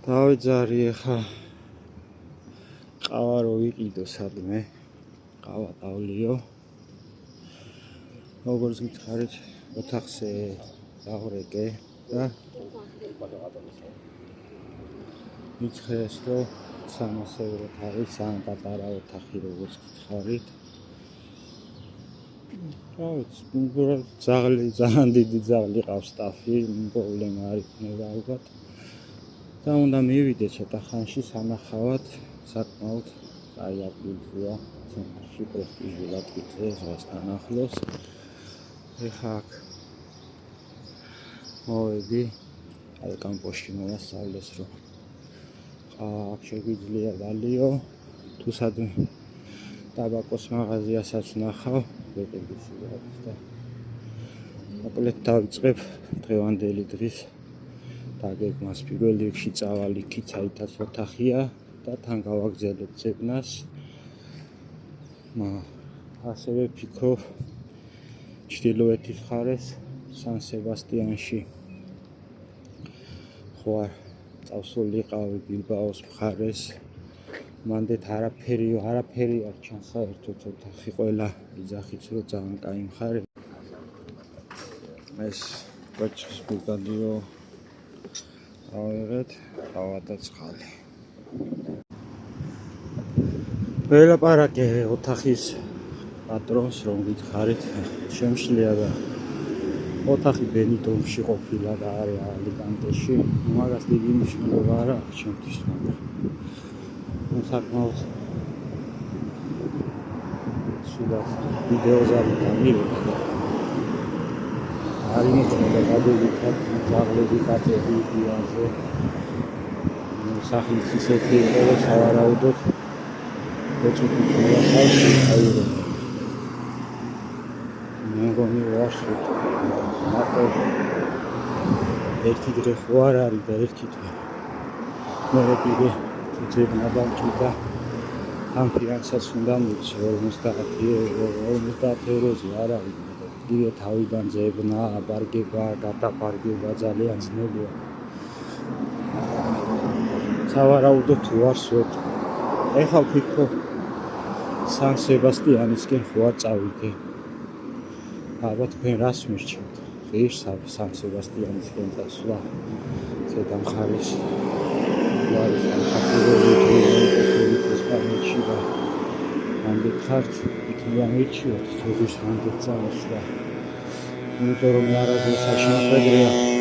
დავიძარი ახლა ყავა რო ვიყიდო სადმე ყავა დავლიო როგორც გითხარით ოთახზე დავრეკე და მიცხრეს რომ 300 ევრო არის ამ პატარა ოთახი როგორც გითხარით ძალიან დიდი ძაღლი ყავს სტაფი პრობლემა არ იქნება ალბათ და უნდა მივიდე ცოტა ხანში სანახავად საკმაოდ აი ადგილია ცენტრში პრესტიჟულ ადგილზე ზღვასთან ახლოს ეხლა აქ მოვედი აი კამპოსში მოვასწავლეს რომ აქ შეგვიძლია დალიო თუ სადმე ტაბაკოს მაღაზიასაც ნახავ ვეყიდის და მოკლედ დავიწყებ დღევანდელი დღის დაგეგმას პირველ რიგში წავალ იქით საითაც ოთახია და თან გავაგზავნებ ძებნას ასევე ვფიქრობ ჩრდილოეთის მხარეს სან სებასტიანში ხო წავსულიყავი ბილბაოს მხარეს მანდეთ არაფერი არ ჩანს საერთოდ ოთახი ყველა იძახით რომ ძალიან კაი მხარე ეს კოჩის ბუდადიო ავიღეთ ყავა და წყალი ველაპარაკე ოთახის პატრონს რომ გითხარით შემშლია და ოთახი ბენიდომში ყოფილა და არის ალიკანტეში მაგას დიდი მნიშვნელობა არ აქვს ჩემთვის მაგრამ საკმაოდ სულაც ვიდეოზე გამირეკა და არ იმოქმედა გადავიქათ ძაღლები კატები დიაზე სახლის ისეთი იყო სავარაუდოდ ეწუთი მოახალში აირო მე მგონი ვაშრით მარტო ერთი დღე ხო არ არის და ერთი დღე მე ვიყიდე ძებნა დამჭირდა ამ ფინანსას უნდა მივცე 50 ევროზე არ არის იგივე თავიდან ძებნა აბარგება გადაბარგება ძალიან ძნელია სავარაუდოდ თუ არ სვეტ ეხლა ვფიქრობ სან სებასტიანისკენ ხო არ წავიდე ალბათ თქვენ რას მირჩევთ ღირს სან სებასტიანისკენ წასვლა ზედა მხარეს არის საქართველოს ესპანეთში და ამდენ ხართ იქნებიან მირჩიოთ თუ ღირს ამდენ წავსვა იმიტომ რომ არასდროს შეხედრია